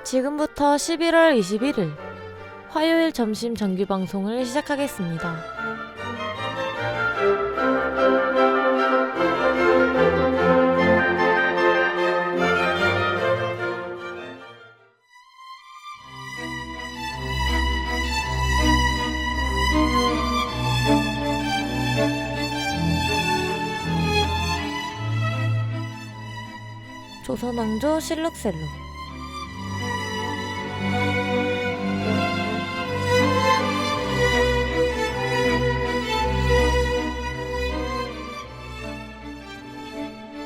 지금부터 11월 21일 화요일 점심 정규 방송을 시작하겠습니다. 조선왕조 실룩셀룩.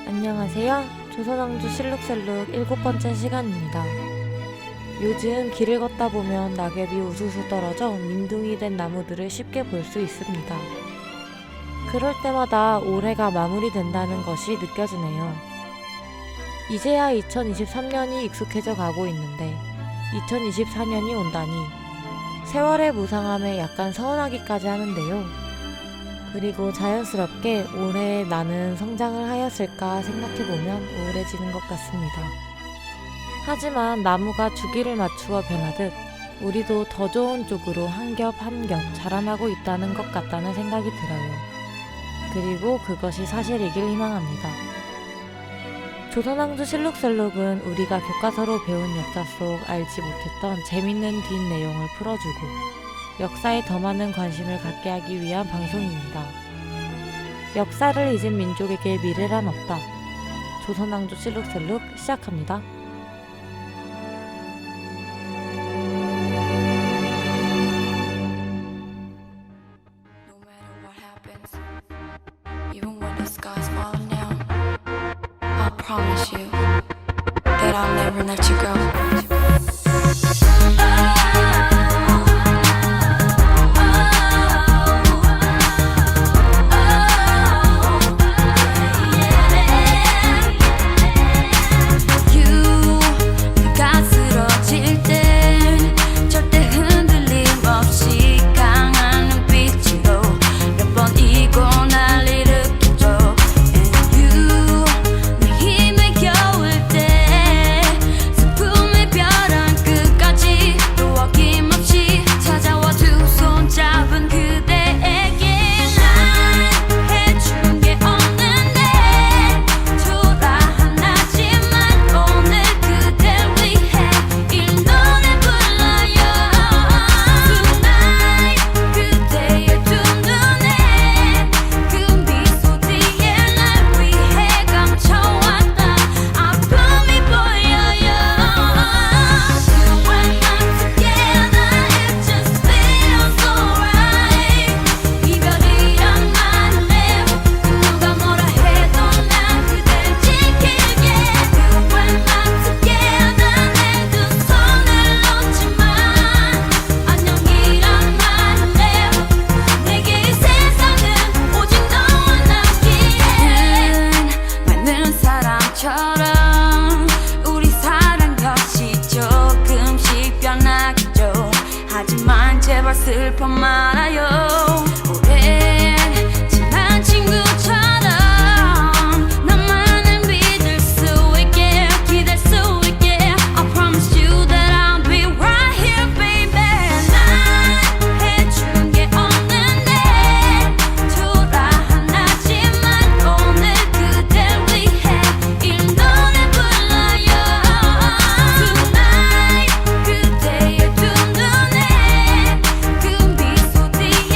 안녕하세요. 조선왕조 실룩셀룩 7번째 시간입니다. 요즘 길을 걷다 보면 낙엽이 우수수 떨어져 민둥이 된 나무들을 쉽게 볼 수 있습니다. 그럴 때마다 올해가 마무리된다는 것이 느껴지네요. 이제야 2023년이 익숙해져 가고 있는데 2024년이 온다니 세월의 무상함에 약간 서운하기까지 하는데요. 그리고 자연스럽게 올해 나는 성장을 하였을까 생각해보면 우울해지는 것 같습니다. 하지만 나무가 주기를 맞추어 변하듯 우리도 더 좋은 쪽으로 한 겹 한 겹 자라나고 있다는 것 같다는 생각이 들어요. 그리고 그것이 사실이길 희망합니다. 조선왕조 실룩셀룩은 우리가 교과서로 배운 역사 속 알지 못했던 재밌는 뒷내용을 풀어주고 역사에 더 많은 관심을 갖게 하기 위한 방송입니다. 역사를 잊은 민족에게 미래란 없다. 조선왕조 실룩셀룩 시작합니다. Promise you that I'll never let you go. 제발 슬퍼 말아요. 오랜 지난 친구처럼 나만을 믿을 수 있게 기댈 수 있게 I promise you that I'll be right here baby. 난 해준 게 없는데 초라하지만 오늘 그댈 위해 이 노래 불러요. Tonight 그대의 두 눈에 그 미소 뒤에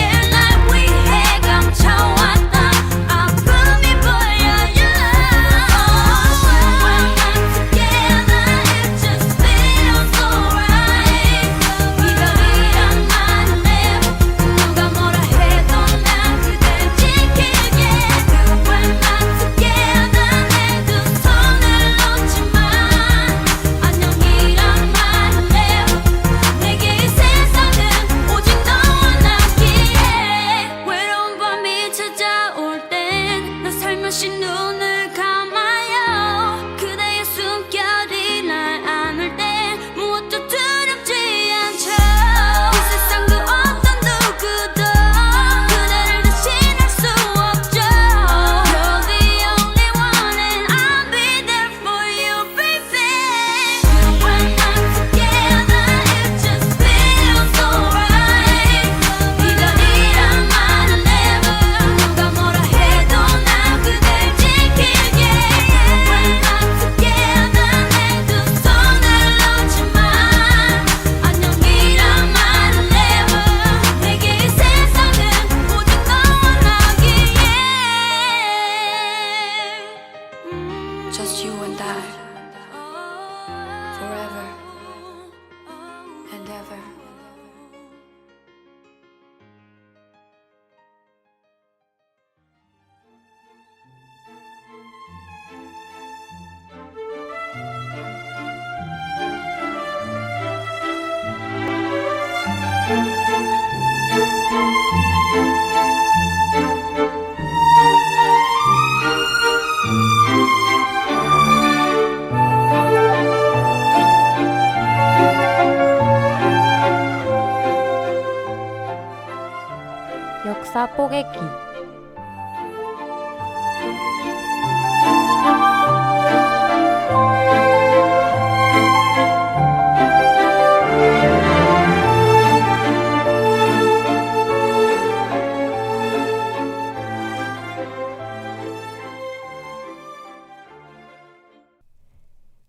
역사 뽀개기.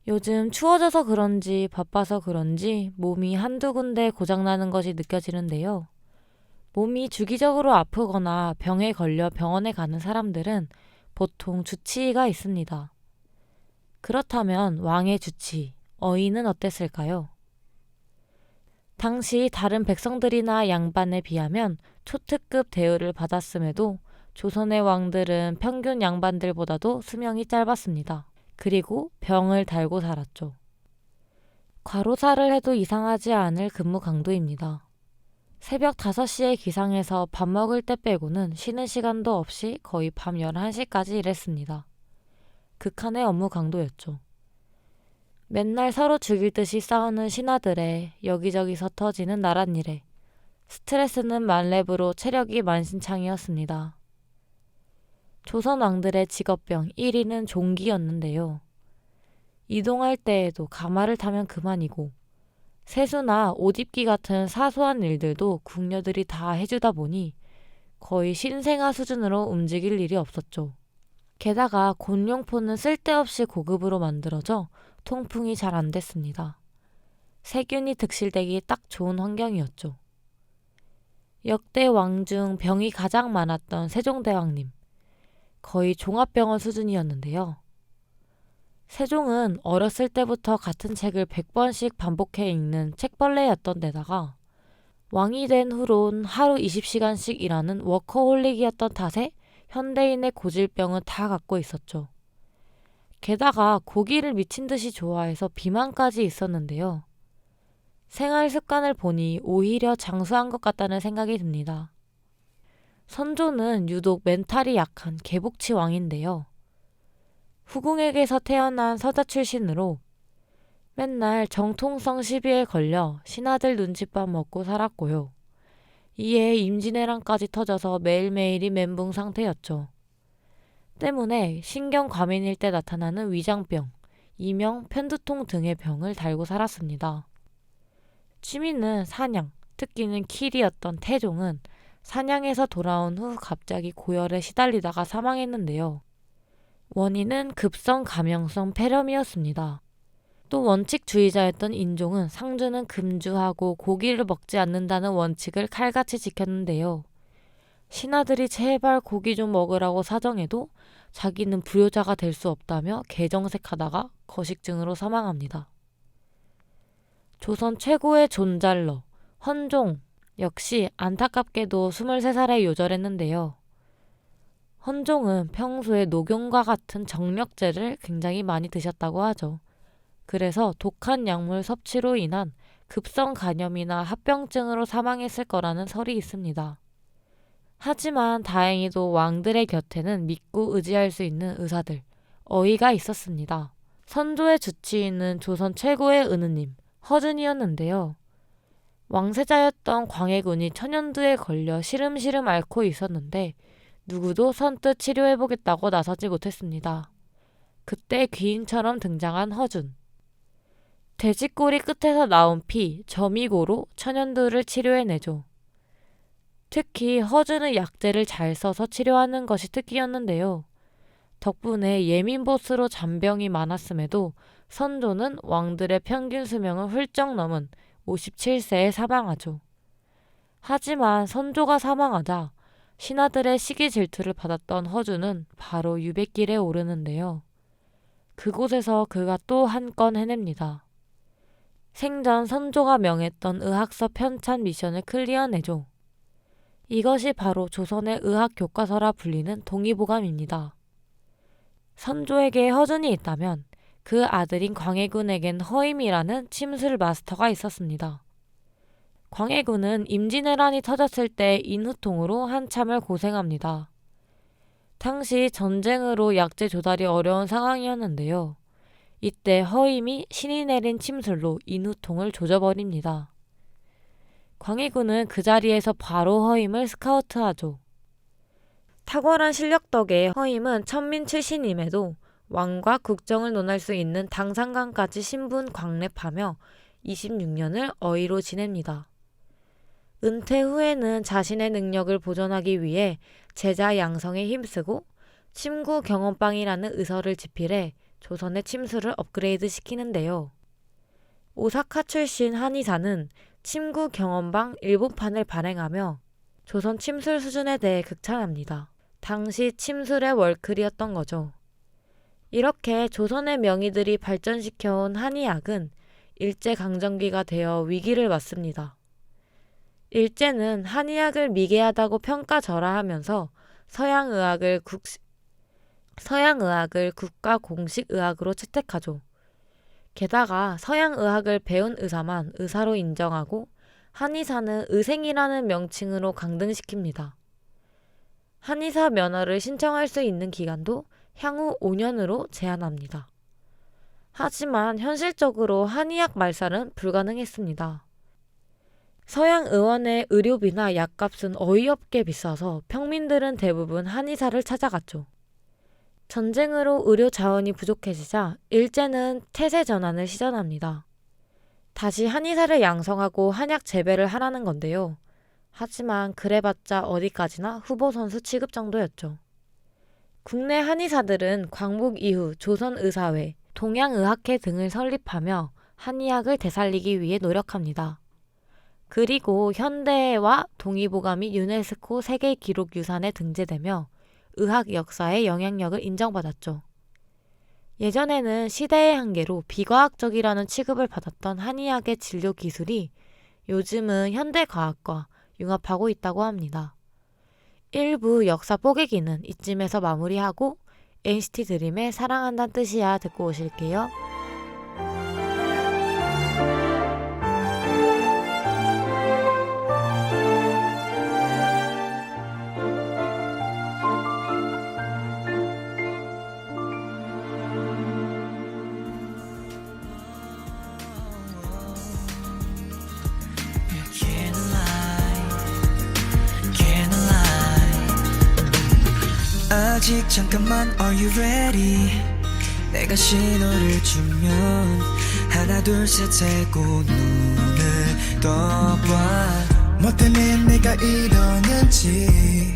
요즘 추워져서 그런지 바빠서 그런지 몸이 한두 군데 고장나는 것이 느껴지는데요. 몸이 주기적으로 아프거나 병에 걸려 병원에 가는 사람들은 보통 주치의가 있습니다. 그렇다면 왕의 주치의, 어이는 어땠을까요? 당시 다른 백성들이나 양반에 비하면 초특급 대우를 받았음에도 조선의 왕들은 평균 양반들보다도 수명이 짧았습니다. 그리고 병을 달고 살았죠. 과로사를 해도 이상하지 않을 근무 강도입니다. 새벽 5시에 기상해서 밥 먹을 때 빼고는 쉬는 시간도 없이 거의 밤 11시까지 일했습니다. 극한의 업무 강도였죠. 맨날 서로 죽일 듯이 싸우는 신하들의 여기저기서 터지는 나랏일에 스트레스는 만렙으로 체력이 만신창이었습니다. 조선 왕들의 직업병 1위는 종기였는데요. 이동할 때에도 가마를 타면 그만이고 세수나 옷 입기 같은 사소한 일들도 궁녀들이 다 해주다 보니 거의 신생아 수준으로 움직일 일이 없었죠. 게다가 곤룡포는 쓸데없이 고급으로 만들어져 통풍이 잘 안 됐습니다. 세균이 득실되기 딱 좋은 환경이었죠. 역대 왕 중 병이 가장 많았던 세종대왕님. 거의 종합병원 수준이었는데요. 세종은 어렸을 때부터 같은 책을 100번씩 반복해 읽는 책벌레였던 데다가 왕이 된 후론 하루 20시간씩 일하는 워커홀릭이었던 탓에 현대인의 고질병은 다 갖고 있었죠. 게다가 고기를 미친 듯이 좋아해서 비만까지 있었는데요. 생활 습관을 보니 오히려 장수한 것 같다는 생각이 듭니다. 선조는 유독 멘탈이 약한 개복치 왕인데요. 후궁에게서 태어난 서자 출신으로 맨날 정통성 시비에 걸려 신하들 눈칫밥 먹고 살았고요. 이에 임진왜란까지 터져서 매일매일이 멘붕 상태였죠. 때문에 신경과민일 때 나타나는 위장병, 이명 편두통 등의 병을 달고 살았습니다. 취미는 사냥, 특기는 킬이었던 태종은 사냥에서 돌아온 후 갑자기 고열에 시달리다가 사망했는데요. 원인은 급성 감염성 폐렴이었습니다. 또 원칙주의자였던 인종은 상주는 금주하고 고기를 먹지 않는다는 원칙을 칼같이 지켰는데요. 신하들이 제발 고기 좀 먹으라고 사정해도 자기는 불효자가 될 수 없다며 개정색하다가 거식증으로 사망합니다. 조선 최고의 존잘러, 헌종 역시 안타깝게도 23살에 요절했는데요. 헌종은 평소에 녹용과 같은 정력제를 굉장히 많이 드셨다고 하죠. 그래서 독한 약물 섭취로 인한 급성 간염이나 합병증으로 사망했을 거라는 설이 있습니다. 하지만 다행히도 왕들의 곁에는 믿고 의지할 수 있는 의사들, 어이가 있었습니다. 선조의 주치의는 조선 최고의 은우님, 허준이었는데요. 왕세자였던 광해군이 천연두에 걸려 시름시름 앓고 있었는데 누구도 선뜻 치료해보겠다고 나서지 못했습니다. 그때 귀인처럼 등장한 허준. 돼지꼬리 끝에서 나온 피, 점이고로 천연두를 치료해내죠. 특히 허준은 약재를 잘 써서 치료하는 것이 특기였는데요. 덕분에 예민보스로 잔병이 많았음에도 선조는 왕들의 평균 수명을 훌쩍 넘은 57세에 사망하죠. 하지만 선조가 사망하자 신하들의 시기 질투를 받았던 허준은 바로 유백길에 오르는데요. 그곳에서 그가 또 한 건 해냅니다. 생전 선조가 명했던 의학서 편찬 미션을 클리어내죠. 이것이 바로 조선의 의학 교과서라 불리는 동의보감입니다. 선조에게 허준이 있다면 그 아들인 광해군에겐 허임이라는 침술 마스터가 있었습니다. 광해군은 임진왜란이 터졌을 때 인후통으로 한참을 고생합니다. 당시 전쟁으로 약재 조달이 어려운 상황이었는데요. 이때 허임이 신이 내린 침술로 인후통을 조져버립니다. 광해군은 그 자리에서 바로 허임을 스카우트하죠. 탁월한 실력 덕에 허임은 천민 출신임에도 왕과 국정을 논할 수 있는 당상관까지 신분 광랩하며 26년을 어이로 지냅니다. 은퇴 후에는 자신의 능력을 보존하기 위해 제자 양성에 힘쓰고 침구 경험방이라는 의서를 집필해 조선의 침수를 업그레이드 시키는데요. 오사카 출신 한의사는 침구 경험방 일본판을 발행하며 조선 침술 수준에 대해 극찬합니다. 당시 침술의 월클이었던 거죠. 이렇게 조선의 명의들이 발전시켜온 한의학은 일제강점기가 되어 위기를 맞습니다. 일제는 한의학을 미개하다고 평가절하하면서 서양의학을 국가 공식 의학으로 채택하죠. 게다가 서양의학을 배운 의사만 의사로 인정하고 한의사는 의생이라는 명칭으로 강등시킵니다. 한의사 면허를 신청할 수 있는 기간도 향후 5년으로 제한합니다. 하지만 현실적으로 한의학 말살은 불가능했습니다. 서양 의원의 의료비나 약값은 어이없게 비싸서 평민들은 대부분 한의사를 찾아갔죠. 전쟁으로 의료 자원이 부족해지자 일제는 태세 전환을 시전합니다. 다시 한의사를 양성하고 한약 재배를 하라는 건데요. 하지만 그래봤자 어디까지나 후보 선수 취급 정도였죠. 국내 한의사들은 광복 이후 조선의사회, 동양의학회 등을 설립하며 한의학을 되살리기 위해 노력합니다. 그리고 현대와 동의보감이 유네스코 세계기록유산에 등재되며 의학 역사의 영향력을 인정받았죠. 예전에는 시대의 한계로 비과학적이라는 취급을 받았던 한의학의 진료 기술이 요즘은 현대과학과 융합하고 있다고 합니다. 1부 역사 뽀개기는 이쯤에서 마무리하고 NCT 드림의 사랑한다는 뜻이야 듣고 오실게요. 아직 잠깐만 are you ready 내가 신호를 주면 하나 둘 셋 세고 눈을 떠봐 뭐 때문에 내가 이러는지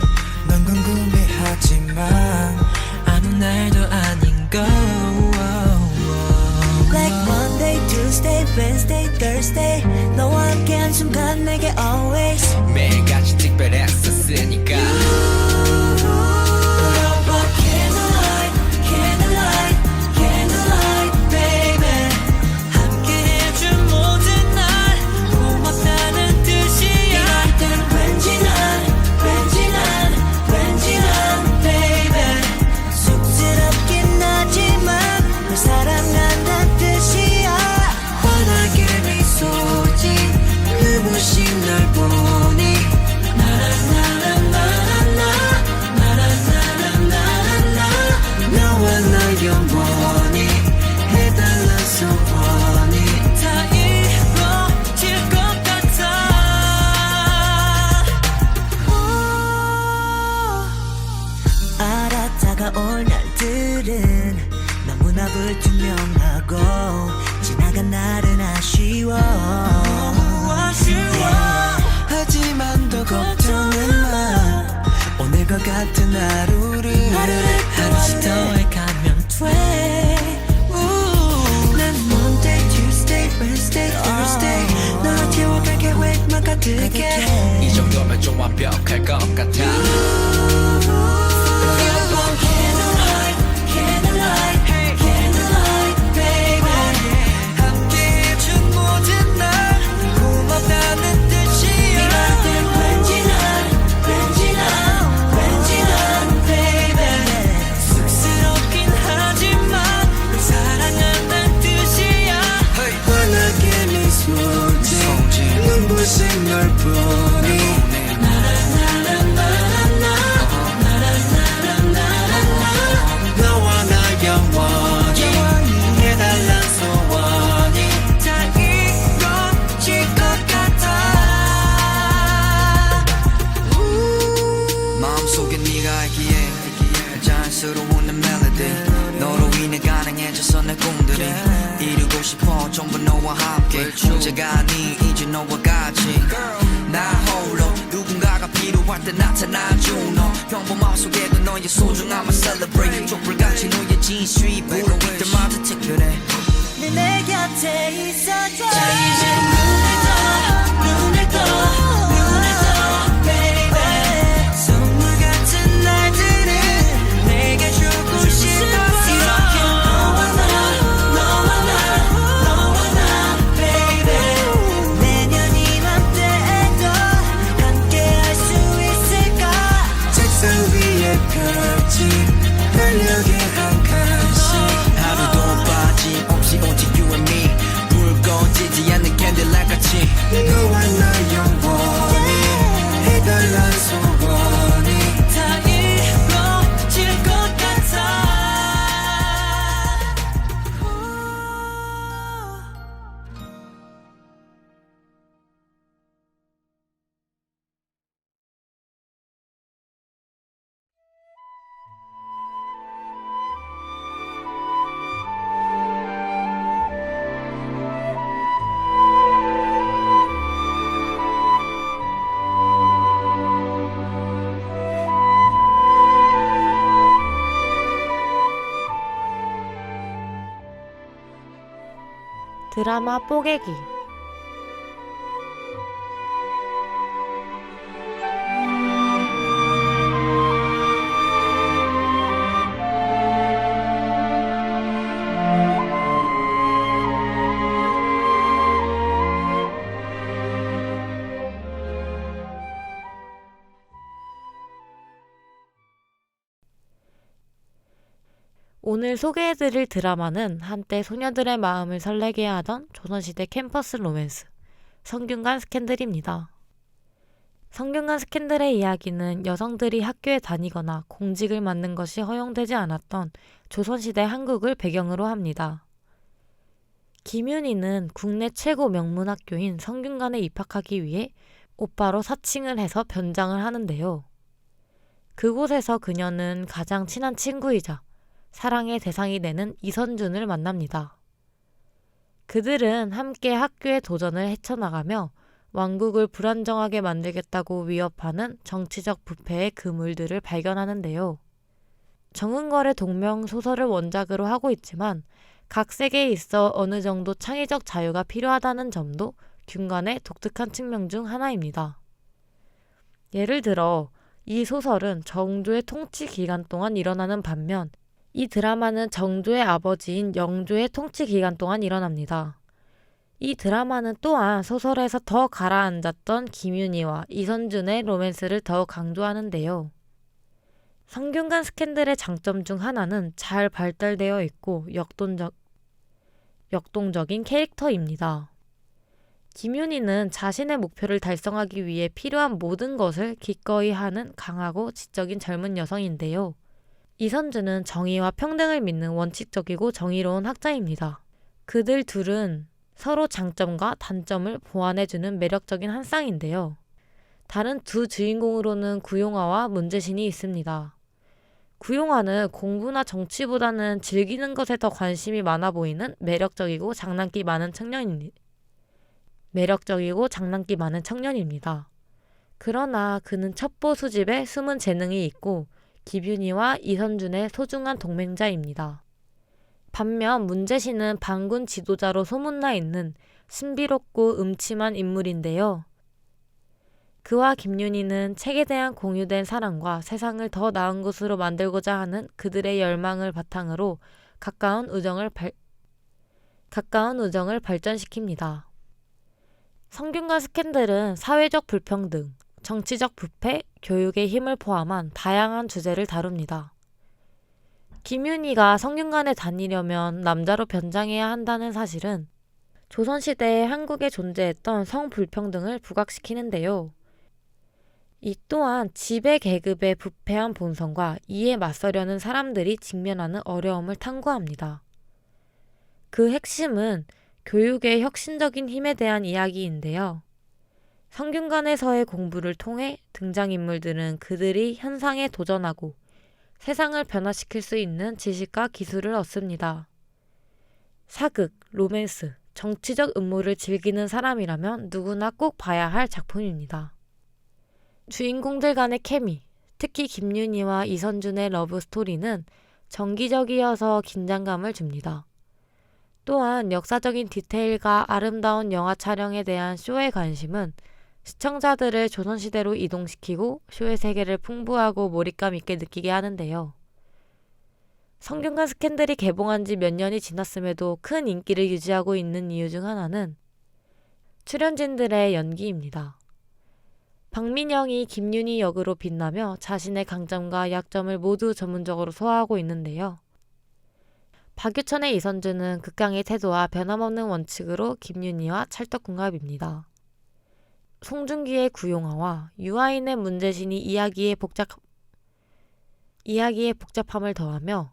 넌 궁금해하지만 아무 날도 아닌 거 Like Monday, Tuesday, Wednesday, Thursday 너와 함께한 순간 내게 always 매일같이 특별했었으니까 다가올 날들은 너무나 불투명하고 지나간 날은 아쉬워 하지만 더 걱정은 마 오늘과 같은 하루를 하루씩 더해가면 돼 난 Monday, Tuesday, Wednesday, Thursday 너를 채워갈 계획만 가득해 이 정도면 좀 완벽할 것 같아 눈부신 널 너뿐이 너와 나 영원히 해달란 소원이 다 이루어질 것 같아 마음속에 네가 있기에 자연스러운 내 멜로디 너로 인해 가능해져서 내 꿈들이 이루고 싶어 전부 너와 함께 혼자가 아니 이제 너와 같이 나 홀로 누군가가 필요할 때 나타나줘 너 평범함 속에도 너의 소중함을 celebrate 촛불같이 너의 진수이 불어 이때마다 특별해 내 곁에 있어줘 자 이제 눈을 떠 baby 선물 같은 날들을 내게 주고 싶어 이렇게 너와 나 baby 내년 이맘때에도 함께할 수 있을까 책상 위에 펼친 달력에 한 칸씩 하루도 빠짐없이 오직 you and me 불 꺼지지 않는 캔들라이트 같이 너와 나 영원히 해달란 소원이 다 이루어질 것 같아 드라마 뽀개기. 오늘 소개해드릴 드라마는 한때 소녀들의 마음을 설레게 하던 조선시대 캠퍼스 로맨스, 성균관 스캔들입니다. 성균관 스캔들의 이야기는 여성들이 학교에 다니거나 공직을 맡는 것이 허용되지 않았던 조선시대 한국을 배경으로 합니다. 김윤희는 국내 최고 명문학교인 성균관에 입학하기 위해 오빠로 사칭을 해서 변장을 하는데요. 그곳에서 그녀는 가장 친한 친구이자 사랑의 대상이 되는 이선준을 만납니다. 그들은 함께 학교의 도전을 헤쳐나가며 왕국을 불안정하게 만들겠다고 위협하는 정치적 부패의 그물들을 발견하는데요. 정은걸의 동명 소설을 원작으로 하고 있지만 각 세계에 있어 어느 정도 창의적 자유가 필요하다는 점도 균관의 독특한 측면 중 하나입니다. 예를 들어 이 소설은 정조의 통치 기간 동안 일어나는 반면 이 드라마는 정조의 아버지인 영조의 통치 기간 동안 일어납니다. 이 드라마는 또한 소설에서 더 가라앉았던 김윤희와 이선준의 로맨스를 더욱 강조하는데요. 성균관 스캔들의 장점 중 하나는 잘 발달되어 있고 역동적인 캐릭터입니다. 김윤희는 자신의 목표를 달성하기 위해 필요한 모든 것을 기꺼이 하는 강하고 지적인 젊은 여성인데요. 이선준은 정의와 평등을 믿는 원칙적이고 정의로운 학자입니다. 그들 둘은 서로 장점과 단점을 보완해주는 매력적인 한 쌍인데요. 다른 두 주인공으로는 구용화와 문재신이 있습니다. 구용화는 공부나 정치보다는 즐기는 것에 더 관심이 많아 보이는 매력적이고 장난기 많은 청년입니다. 그러나 그는 첩보 수집에 숨은 재능이 있고 김윤희와 이선준의 소중한 동맹자입니다. 반면 문재신은 반군 지도자로 소문나 있는 신비롭고 음침한 인물인데요. 그와 김윤희는 책에 대한 공유된 사랑과 세상을 더 나은 곳으로 만들고자 하는 그들의 열망을 바탕으로 가까운 우정을 발전시킵니다. 성균관 스캔들은 사회적 불평등, 정치적 부패, 교육의 힘을 포함한 다양한 주제를 다룹니다. 김윤희가 성균관에 다니려면 남자로 변장해야 한다는 사실은 조선시대에 한국에 존재했던 성불평등을 부각시키는데요. 이 또한 지배 계급의 부패한 본성과 이에 맞서려는 사람들이 직면하는 어려움을 탐구합니다. 그 핵심은 교육의 혁신적인 힘에 대한 이야기인데요. 성균관에서의 공부를 통해 등장인물들은 그들이 현상에 도전하고 세상을 변화시킬 수 있는 지식과 기술을 얻습니다. 사극, 로맨스, 정치적 음모를 즐기는 사람이라면 누구나 꼭 봐야 할 작품입니다. 주인공들 간의 케미, 특히 김윤희와 이선준의 러브 스토리는 정기적이어서 긴장감을 줍니다. 또한 역사적인 디테일과 아름다운 영화 촬영에 대한 쇼의 관심은 시청자들을 조선시대로 이동시키고 쇼의 세계를 풍부하고 몰입감 있게 느끼게 하는데요. 성균관 스캔들이 개봉한 지 몇 년이 지났음에도 큰 인기를 유지하고 있는 이유 중 하나는 출연진들의 연기입니다. 박민영이 김윤희 역으로 빛나며 자신의 강점과 약점을 모두 전문적으로 소화하고 있는데요. 박유천의 이선준은 극강의 태도와 변함없는 원칙으로 김윤희와 찰떡궁합입니다. 송중기의 구용화와 유아인의 문재신이 이야기의 복잡함을 더하며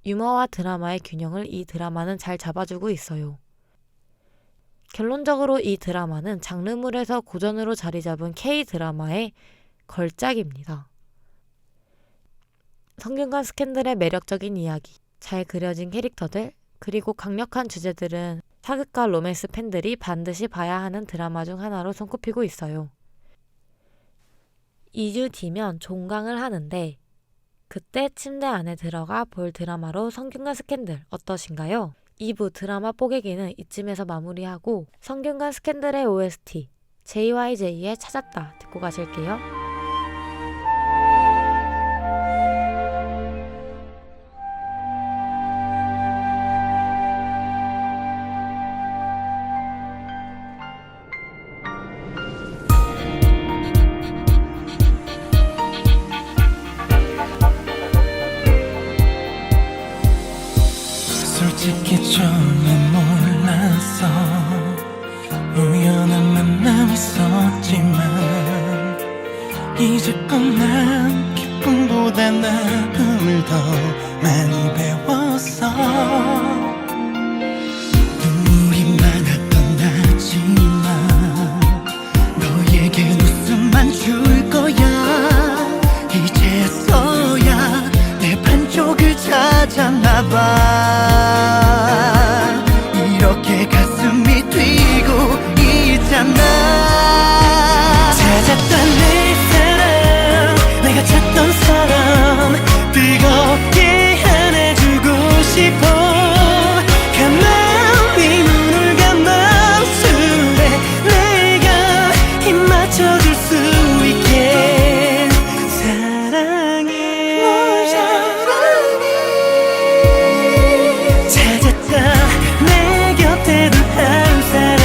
유머와 드라마의 균형을 이 드라마는 잘 잡아주고 있어요. 결론적으로 이 드라마는 장르물에서 고전으로 자리 잡은 K-드라마의 걸작입니다. 성균관 스캔들의 매력적인 이야기, 잘 그려진 캐릭터들, 그리고 강력한 주제들은 사극과 로맨스 팬들이 반드시 봐야 하는 드라마 중 하나로 손꼽히고 있어요. 2주 뒤면 종강을 하는데 그때 침대 안에 들어가 볼 드라마로 성균관 스캔들 어떠신가요? 2부 드라마 뽀개기는 이쯤에서 마무리하고 성균관 스캔들의 OST JYJ의 찾았다 듣고 가실게요. 솔직히 처음엔 몰랐어. 우연한 만남이 있었지만 이제껏 난 기쁨보다 나쁨을 더 많이 배웠어. 눈물이 많았던 나지만 너에게 웃음만 줄 거야. 이제서야 내 반쪽을 찾았나봐. 이렇게 가슴이 뛰고 있잖아. 찾았던 내 사람, 내가 찾던 사람, 뜨겁게 안아주고 싶어. 가만히 눈을 감아줄래. 내가 힘 맞춰줄 수 있게. 사랑해, 널 사랑해. 찾았다 내 곁에 둘 한 사람.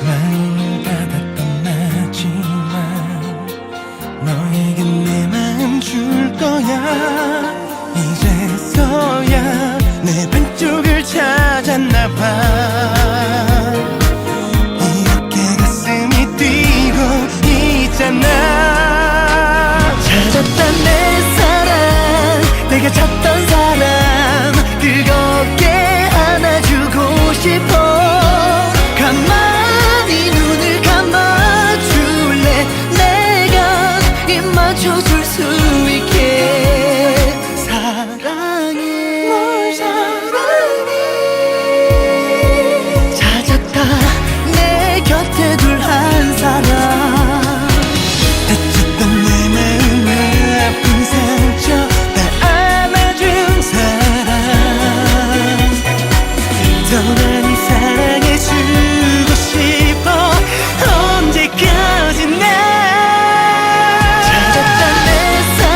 마음을 닫았던 나지만 너에게 내 마음 줄 거야. 이제서야 내 반쪽을 찾았나봐. 이렇게 가슴이 뛰고 있잖아. 찾았다 내 사랑, 내가 찾던 사람, 뜨겁게 안아주고 싶어. 가만히 눈을 감아줄래. 내가 입 맞춰줄 수 있게. 사랑해, 널 사랑해. 찾았다 내 곁에 둘 한 사람. 다쳤던 내 마음 아픈 상처 다 안아준 사람. 더 많이 사랑해주고 싶어. 언제까지나. 찾았다 내 사랑,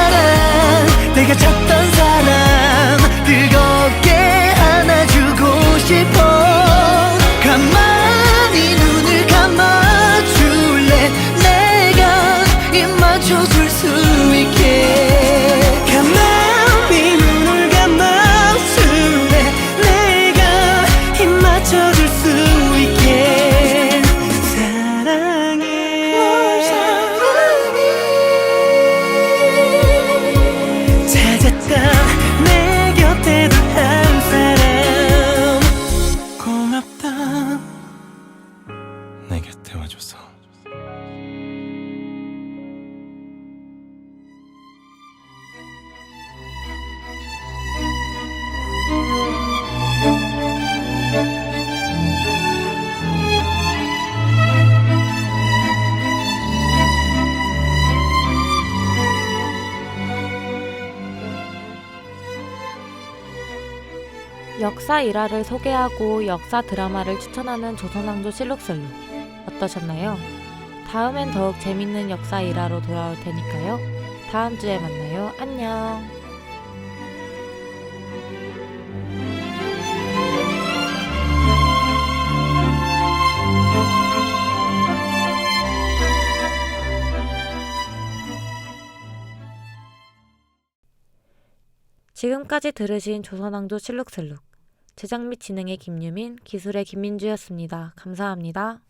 역사 일화를 소개하고 역사 드라마를 추천하는 조선왕조 실록셀록 어떠셨나요? 다음엔 더욱 재밌는 역사 일화로 돌아올 테니까요. 다음 주에 만나요. 안녕. 지금까지 들으신 조선왕조 실록셀록 제작 및 진행의 김유민, 기술의 김민주였습니다. 감사합니다.